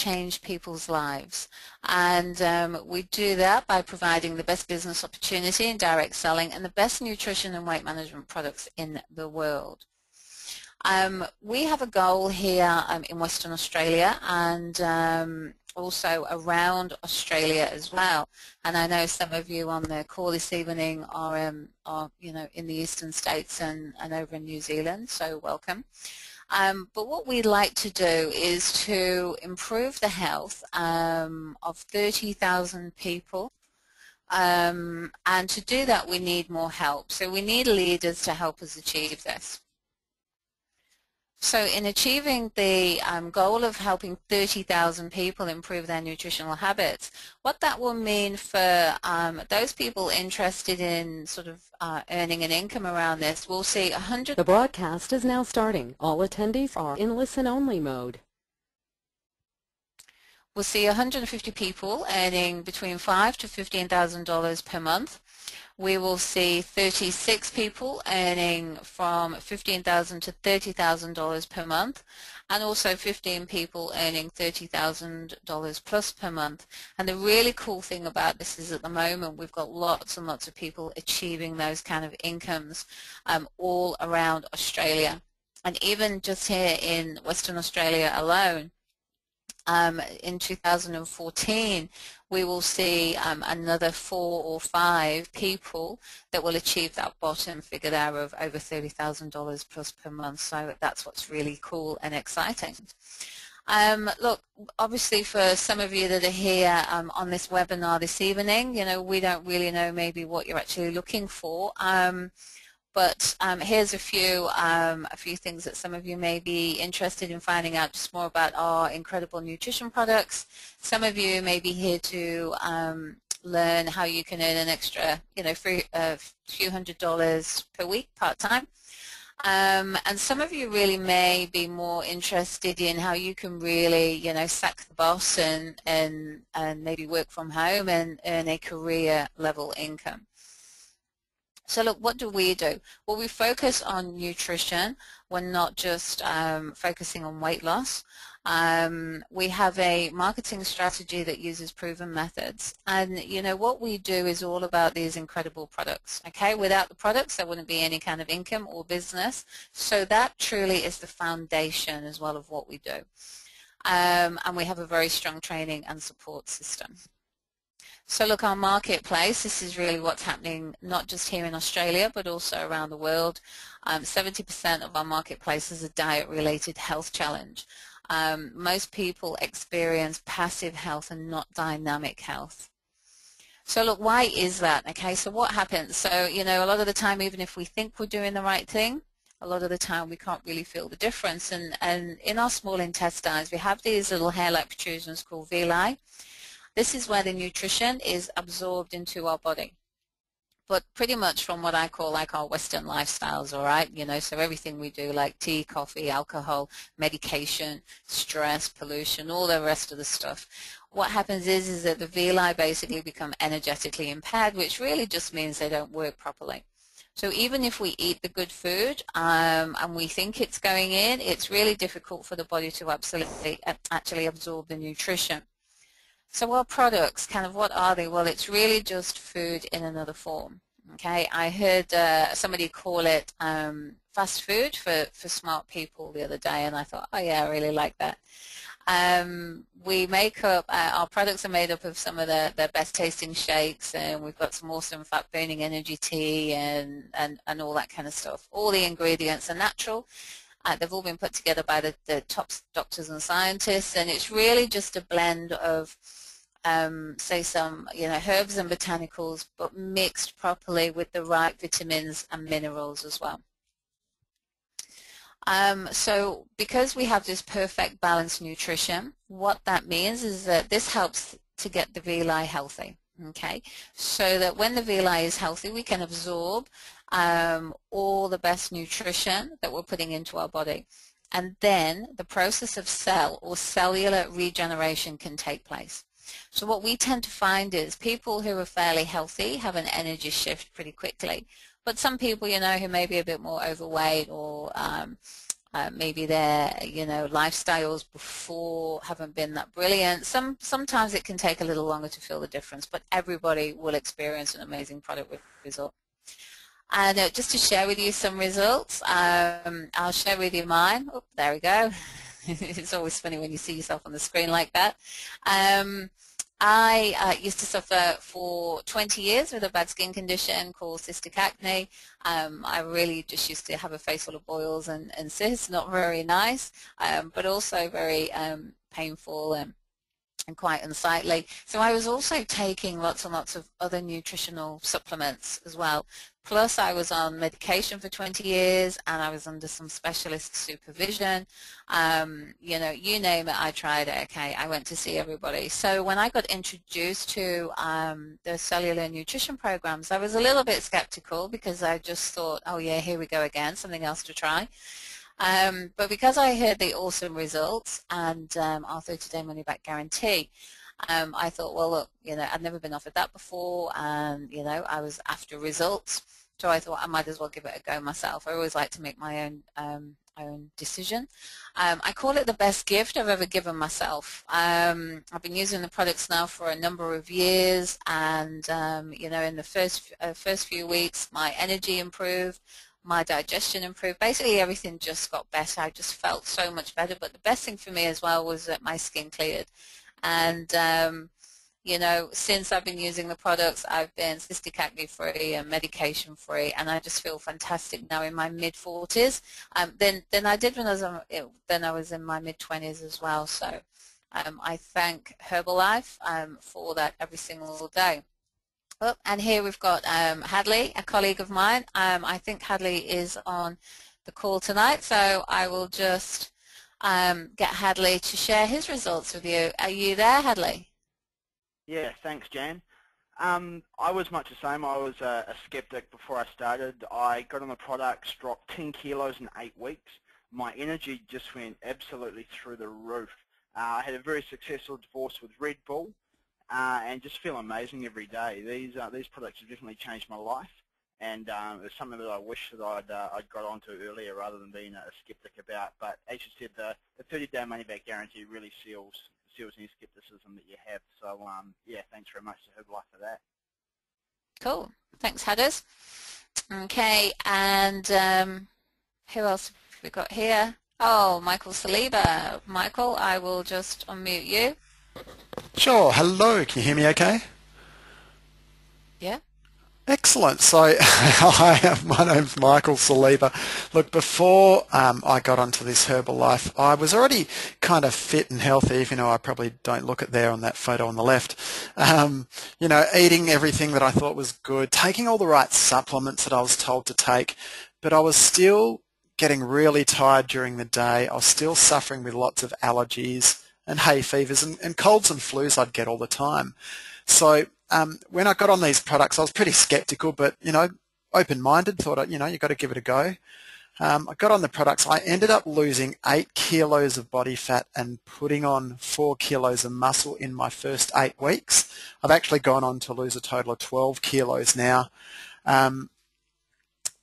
change people's lives. And we do that by providing the best business opportunity in direct selling and the best nutrition and weight management products in the world. We have a goal here in Western Australia and also around Australia as well. And I know some of you on the call this evening are you know, in the eastern states and over in New Zealand, so welcome. But what we'd like to do is to improve the health of 30,000 people. And to do that, we need more help. So we need leaders to help us achieve this. So in achieving the goal of helping 30,000 people improve their nutritional habits, what that will mean for those people interested in sort of earning an income around this, we'll see 100. The broadcast is now starting. All attendees are in listen-only mode. We'll see 150 people earning between $5,000 to $15,000 per month. We will see 36 people earning from $15,000 to $30,000 per month, and also 15 people earning $30,000 plus per month. And the really cool thing about this is at the moment we've got lots and lots of people achieving those kind of incomes all around Australia. And even just here in Western Australia alone, in 2014, we will see another 4 or 5 people that will achieve that bottom figure there of over $30,000 plus per month. So that's what's really cool and exciting. Look, obviously for some of you that are here on this webinar this evening, you know, we don't really know maybe what you're actually looking for. But here's a few things that some of you may be interested in finding out just more about our incredible nutrition products. Some of you may be here to learn how you can earn an extra, you know, few $100s per week part-time. And some of you really may be more interested in how you can really, you know, sack the boss and maybe work from home and earn a career level income. So look, what do? Well, we focus on nutrition. We're not just focusing on weight loss. We have a marketing strategy that uses proven methods. And you know, what we do is all about these incredible products. Okay, without the products, there wouldn't be any kind of income or business. So that truly is the foundation as well of what we do. And we have a very strong training and support system. So look, our marketplace, this is really what's happening not just here in Australia but also around the world. 70% of our marketplace is a diet-related health challenge. Most people experience passive health and not dynamic health. So look, why is that? Okay, so what happens? So, you know, a lot of the time, even if we think we're doing the right thing, a lot of the time we can't really feel the difference. And in our small intestines, we have these little hair-like protrusions called villi. This is where the nutrition is absorbed into our body. But pretty much from what I call like our Western lifestyles, all right? You know, so everything we do like tea, coffee, alcohol, medication, stress, pollution, all the rest of the stuff. What happens is that the villi basically become energetically impaired, which really just means they don't work properly. So even if we eat the good food and we think it's going in, it's really difficult for the body to actually absorb the nutrition. So our products, kind of what are they? Well, it's really just food in another form. Okay, I heard somebody call it fast food for smart people the other day, and I thought, oh yeah, I really like that. We make up, our products are made up of some of the best tasting shakes, and we've got some awesome fat burning energy tea and all that kind of stuff. All the ingredients are natural. They've all been put together by the top doctors and scientists, and it's really just a blend of say some, you know, herbs and botanicals, but mixed properly with the right vitamins and minerals as well. So because we have this perfect balanced nutrition, what that means is that this helps to get the villi healthy. Okay, so that when the villi is healthy, we can absorb all the best nutrition that we're putting into our body. And then the process of cell or cellular regeneration can take place. So what we tend to find is people who are fairly healthy have an energy shift pretty quickly. But some people, you know, who may be a bit more overweight or Maybe their, lifestyles before haven't been that brilliant. Sometimes it can take a little longer to feel the difference, but everybody will experience an amazing product result. And just to share with you some results, I'll share with you mine. Oh, there we go. It's always funny when you see yourself on the screen like that. I used to suffer for 20 years with a bad skin condition called cystic acne. I really just used to have a face full of boils and cysts, not very nice, but also very painful and quite unsightly. So I was also taking lots and lots of other nutritional supplements as well. Plus I was on medication for 20 years and I was under some specialist supervision. You name it, I tried it. Okay, I went to see everybody. So when I got introduced to the cellular nutrition programs, I was a little bit skeptical because I just thought, oh yeah, here we go again, something else to try. But because I heard the awesome results and our 30-day money-back guarantee, I thought, well, look, I'd never been offered that before, and I was after results, so I thought I might as well give it a go myself. I always like to make my own decision. I call it the best gift I've ever given myself. I've been using the products now for a number of years, and in the first few weeks, my energy improved. My digestion improved. Basically everything just got better. I just felt so much better. But the best thing for me as well was that my skin cleared. And since I've been using the products, I've been cystic acne free and medication free, and I just feel fantastic now in my mid-40s. Then I did when I was in my mid-20s as well. So I thank Herbalife for that every single day. Oh, and here we've got Hadley, a colleague of mine. I think Hadley is on the call tonight, so I will just get Hadley to share his results with you. Are you there, Hadley? Yeah, thanks, Jan. I was much the same. I was a skeptic before I started. I got on the products, dropped 10 kilos in 8 weeks. My energy just went absolutely through the roof. I had a very successful divorce with Red Bull. And just feel amazing every day. These products have definitely changed my life, and it's something that I wish that I'd got onto earlier rather than being a skeptic about. But as you said, the 30-day money-back guarantee really seals any skepticism that you have. So yeah, thanks very much to Herbalife for that. Cool. Thanks, Hadders. Okay, and who else have we got here? Oh, Michael Saliba. Michael, I will just unmute you. Sure. Hello. Can you hear me okay? Yeah. Excellent. So hi, my name's Michael Saliba. Look, before I got onto this Herbalife, I was already kind of fit and healthy, even though I probably don't look it there on that photo on the left. Eating everything that I thought was good, taking all the right supplements that I was told to take, but I was still getting really tired during the day. I was still suffering with lots of allergies and hay fevers and colds and flus I'd get all the time. So when I got on these products, I was pretty skeptical, but, open-minded, thought, you've got to give it a go. I got on the products. I ended up losing 8 kilos of body fat and putting on 4 kilos of muscle in my first 8 weeks. I've actually gone on to lose a total of 12 kilos now.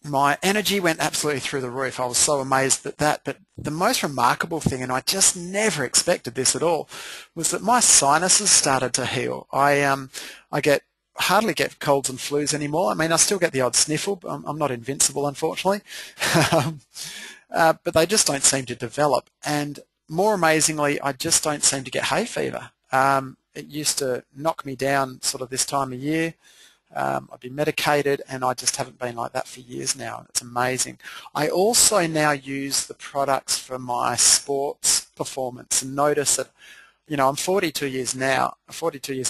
My energy went absolutely through the roof. I was so amazed at that. But the most remarkable thing, and I just never expected this at all, was that my sinuses started to heal. I hardly get colds and flus anymore. I mean, I still get the odd sniffle. I'm not invincible, unfortunately. But they just don't seem to develop. And more amazingly, I just don't seem to get hay fever. It used to knock me down sort of this time of year. I've been medicated, and I just haven't been like that for years now. It's amazing. I also now use the products for my sports performance, and notice that, I'm 42 years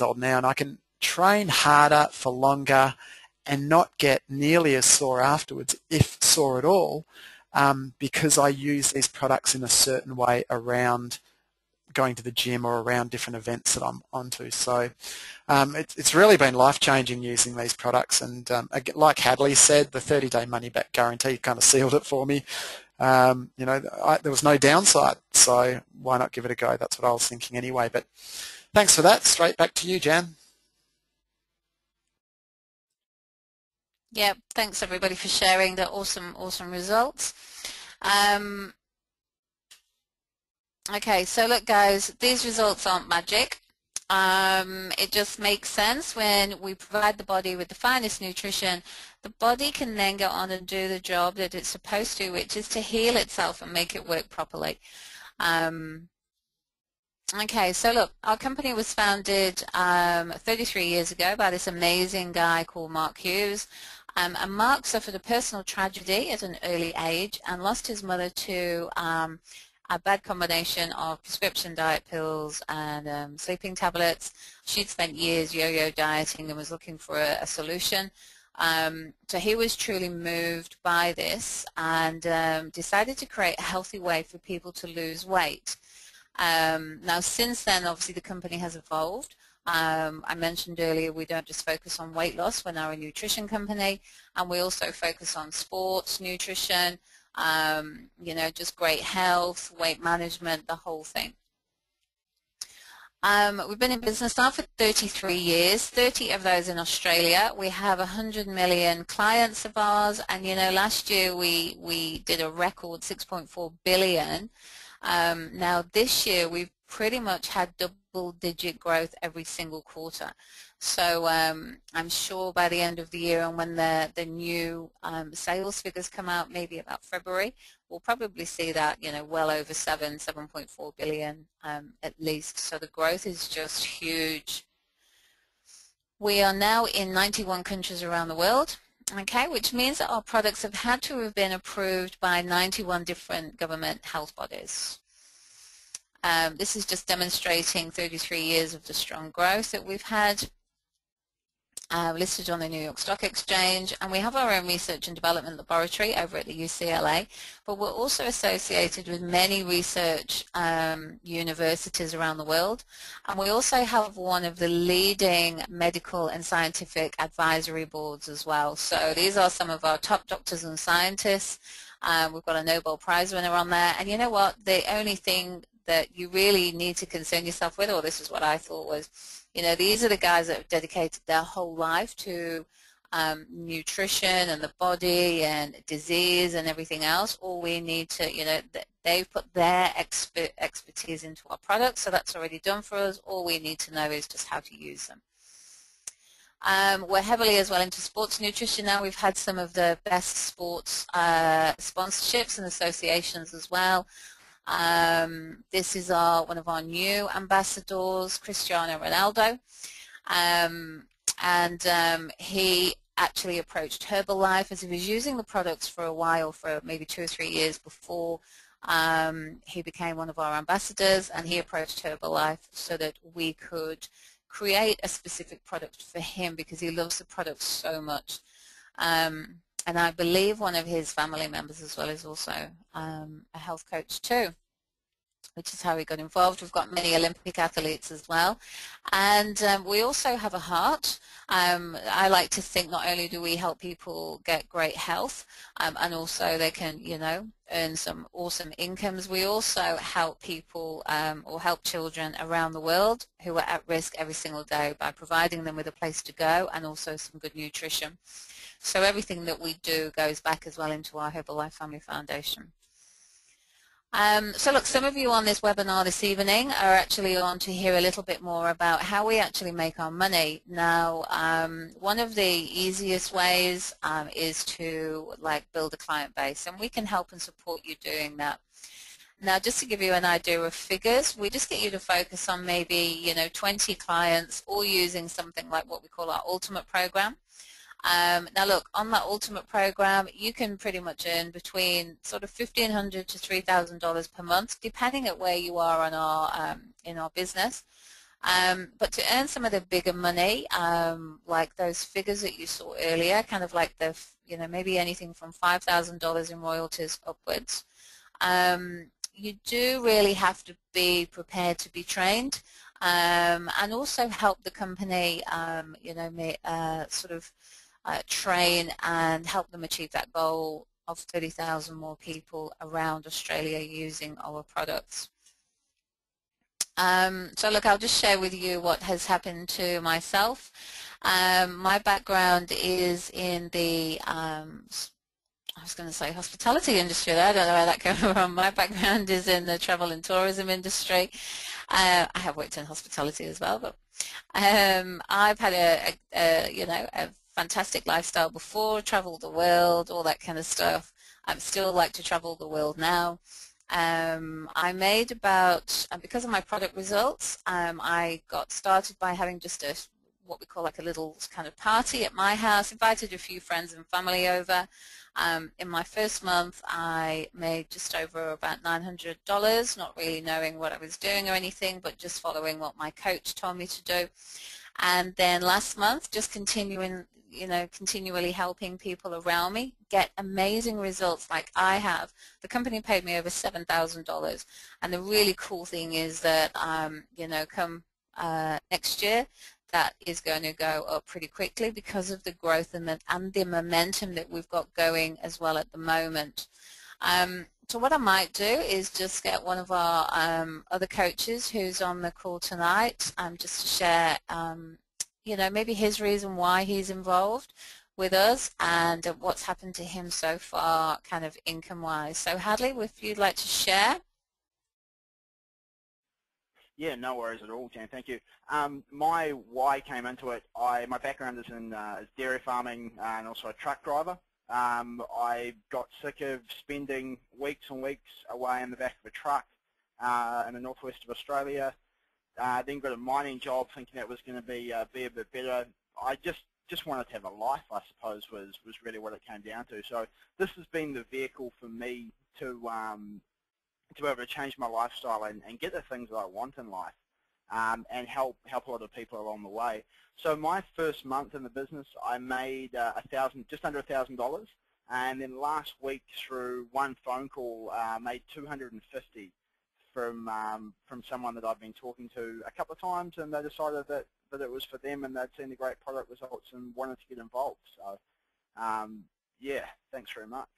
old now, and I can train harder for longer and not get nearly as sore afterwards, if sore at all, because I use these products in a certain way around going to the gym or around different events that I'm onto. So it's really been life-changing using these products, and like Hadley said, the 30-day money-back guarantee kind of sealed it for me. There was no downside, so why not give it a go? That's what I was thinking anyway. But thanks for that. Straight back to you, Jan. Yeah, thanks everybody for sharing the awesome results. Okay, so look guys, these results aren't magic. It just makes sense when we provide the body with the finest nutrition, the body can then go on and do the job that it's supposed to, which is to heal itself and make it work properly. Okay, so look, our company was founded 33 years ago by this amazing guy called Mark Hughes. And Mark suffered a personal tragedy at an early age and lost his mother to a bad combination of prescription diet pills and sleeping tablets. She'd spent years yo-yo dieting and was looking for a solution. So he was truly moved by this and decided to create a healthy way for people to lose weight. Now since then, obviously the company has evolved. I mentioned earlier we don't just focus on weight loss, we're now a nutrition company, and we also focus on sports, nutrition, you know, just great health, weight management, the whole thing. We've been in business now for 33 years, 30 of those in Australia. We have 100 million clients of ours, and you know, last year we did a record 6.4 billion. Now this year we've pretty much had double-digit growth every single quarter. So I'm sure by the end of the year and when the new sales figures come out, maybe about February, we'll probably see that, you know, well over 7.4 billion at least. So the growth is just huge. We are now in 91 countries around the world. Okay, which means that our products have had to have been approved by 91 different government health bodies. This is just demonstrating 33 years of the strong growth that we've had. Listed on the New York Stock Exchange, and we have our own research and development laboratory over at the UCLA, but we're also associated with many research universities around the world, and we also have one of the leading medical and scientific advisory boards as well. So these are some of our top doctors and scientists. We've got a Nobel Prize winner on there, and you know what, the only thing that you really need to concern yourself with, or this is what I thought was, you know, these are the guys that have dedicated their whole life to nutrition and the body and disease and everything else. All we need to, you know, they've put their expertise into our products, so that's already done for us. All we need to know is just how to use them. We're heavily as well into sports nutrition now. We've had some of the best sports sponsorships and associations as well. This is one of our new ambassadors, Cristiano Ronaldo, and he actually approached Herbalife as he was using the products for a while, for maybe 2 or 3 years before he became one of our ambassadors, and he approached Herbalife so that we could create a specific product for him because he loves the product so much. And I believe one of his family members as well is also a health coach too, which is how we got involved. We've got many Olympic athletes as well. And we also have a heart. I like to think not only do we help people get great health and also they can, you know, earn some awesome incomes, we also help people or help children around the world who are at risk every single day by providing them with a place to go and also some good nutrition. So everything that we do goes back as well into our Herbalife Family Foundation. So look, some of you on this webinar this evening are actually on to hear a little bit more about how we actually make our money. Now, one of the easiest ways is to build a client base, and we can help and support you doing that. Now, just to give you an idea of figures, we just get you to focus on maybe 20 clients, all using something like what we call our Ultimate Program. Now look, on that Ultimate Program, you can pretty much earn between sort of $1,500 to $3,000 per month, depending at where you are on our in our business. But to earn some of the bigger money, like those figures that you saw earlier, kind of like the maybe anything from $5,000 in royalties upwards, you do really have to be prepared to be trained, and also help the company, sort of train and help them achieve that goal of 30,000 more people around Australia using our products. So look, I'll just share with you what has happened to myself. My background is in the I was going to say hospitality industry. I don't know where that came from. My background is in the travel and tourism industry. I have worked in hospitality as well, but I've had a fantastic lifestyle before, traveled the world, all that kind of stuff. I still like to travel the world now. I made about, because of my product results, I got started by having just what we call like a little kind of party at my house, invited a few friends and family over. In my first month, I made just over about $900, not really knowing what I was doing or anything, but just following what my coach told me to do. And then last month, just continually helping people around me get amazing results like I have. The company paid me over $7,000. And the really cool thing is that, come next year, that is going to go up pretty quickly because of the growth and the momentum that we've got going as well at the moment. So what I might do is just get one of our other coaches who's on the call tonight, just to share, maybe his reason why he's involved with us and what's happened to him so far, kind of income-wise. So Hadley, if you'd like to share. Yeah, no worries at all, Jan. Thank you. My why came into it, my background is in dairy farming and also a truck driver. I got sick of spending weeks and weeks away in the back of a truck in the northwest of Australia. Then got a mining job thinking that was going to be a bit better. I just wanted to have a life, I suppose, was really what it came down to. So this has been the vehicle for me to be able to change my lifestyle and get the things that I want in life, and help a lot of people along the way. So my first month in the business, I made just under $1,000, and then last week through one phone call, made $250 from someone that I've been talking to a couple of times, and they decided that it was for them, and they'd seen the great product results and wanted to get involved. So yeah, thanks very much.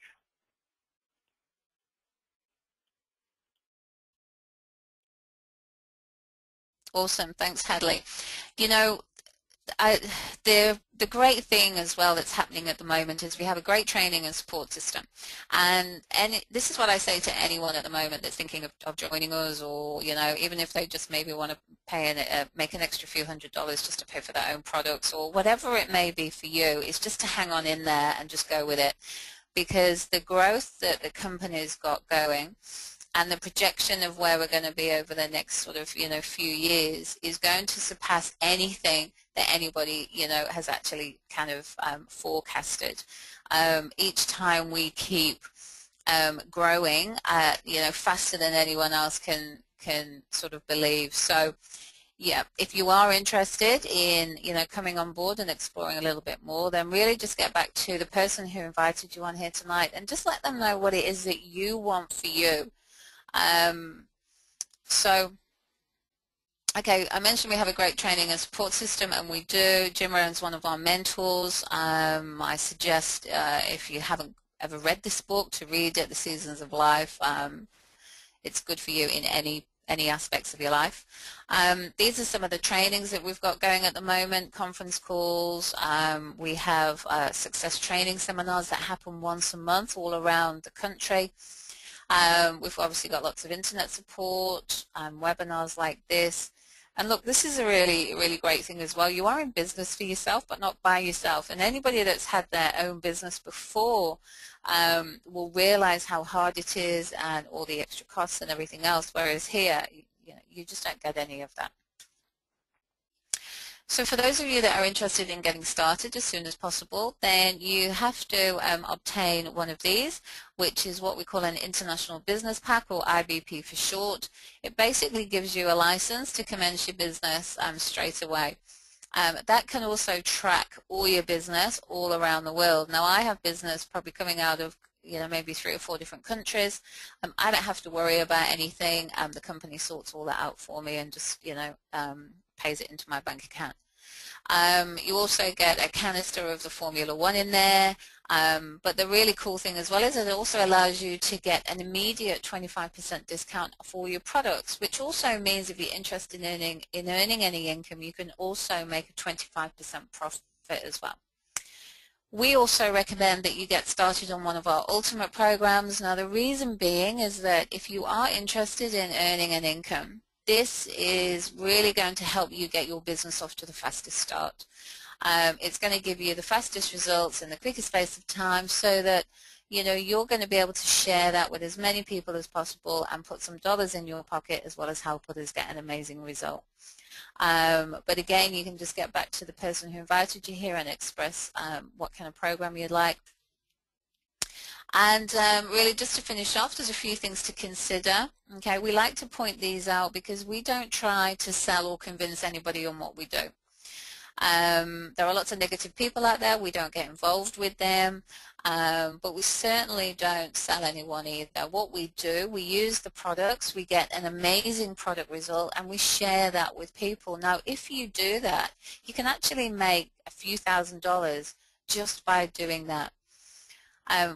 Awesome, thanks Hadley. The great thing as well that's happening at the moment is we have a great training and support system, and this is what I say to anyone at the moment that's thinking of joining us, or even if they just maybe want to make an extra few $100s just to pay for their own products or whatever it may be for you, is just to hang on in there and just go with it, because the growth that the company's got going and the projection of where we're going to be over the next sort of few years is going to surpass anything that anybody has actually kind of forecasted. Each time we keep growing faster than anyone else can sort of believe. So yeah, if you are interested in coming on board and exploring a little bit more, then really just get back to the person who invited you on here tonight and just let them know what it is that you want for you. Okay, I mentioned we have a great training and support system, and we do. Jim Rohn's one of our mentors. I suggest if you haven't ever read this book, to read it, The Seasons of Life. It's good for you in any aspects of your life. These are some of the trainings that we've got going at the moment, conference calls. We have success training seminars that happen once a month all around the country. We've obviously got lots of internet support, webinars like this. And look, this is a really great thing as well. You are in business for yourself, but not by yourself. And anybody that's had their own business before will realize how hard it is and all the extra costs and everything else, whereas here, you just don't get any of that. So for those of you that are interested in getting started as soon as possible, then you have to obtain one of these, which is what we call an International Business Pack, or IBP for short. It basically gives you a license to commence your business straight away. That can also track all your business all around the world. Now I have business probably coming out of maybe 3 or 4 different countries. I don't have to worry about anything. The company sorts all that out for me and just pays it into my bank account. You also get a canister of the Formula 1 in there, but the really cool thing as well is it also allows you to get an immediate 25% discount for all your products, which also means if you're interested in earning any income, you can also make a 25% profit as well. We also recommend that you get started on one of our ultimate programs. Now the reason being is that if you are interested in earning an income, this is really going to help you get your business off to the fastest start. It's going to give you the fastest results in the quickest space of time, so that you're going to be able to share that with as many people as possible and put some dollars in your pocket, as well as help others get an amazing result. But again, you can just get back to the person who invited you here and express what kind of program you'd like. And really, just to finish off, there's a few things to consider. Okay, we like to point these out because we don't try to sell or convince anybody on what we do. There are lots of negative people out there. We don't get involved with them, but we certainly don't sell anyone either. What we do, we use the products, we get an amazing product result, and we share that with people. Now, if you do that, you can actually make a few $1,000s just by doing that.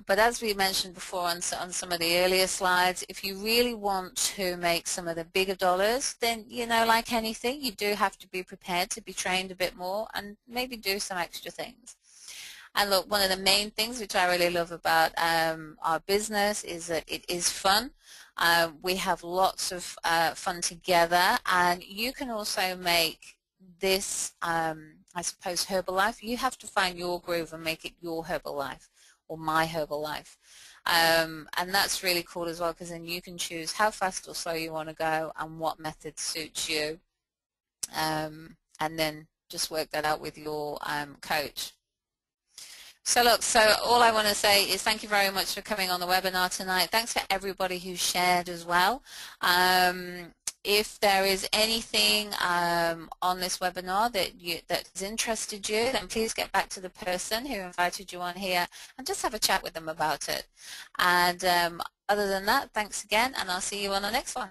But as we mentioned before on some of the earlier slides, if you really want to make some of the bigger dollars, then, like anything, you do have to be prepared to be trained a bit more and maybe do some extra things. And look, one of the main things which I really love about our business is that it is fun. We have lots of fun together, and you can also make this, I suppose, Herbalife. You have to find your groove and make it your Herbalife, or my Herbalife. And that's really cool as well, because then you can choose how fast or slow you want to go and what method suits you, and then just work that out with your coach. So look, all I want to say is thank you very much for coming on the webinar tonight. Thanks for everybody who shared as well. If there is anything on this webinar that has interested you, then please get back to the person who invited you on here and just have a chat with them about it. And other than that, thanks again, and I'll see you on the next one.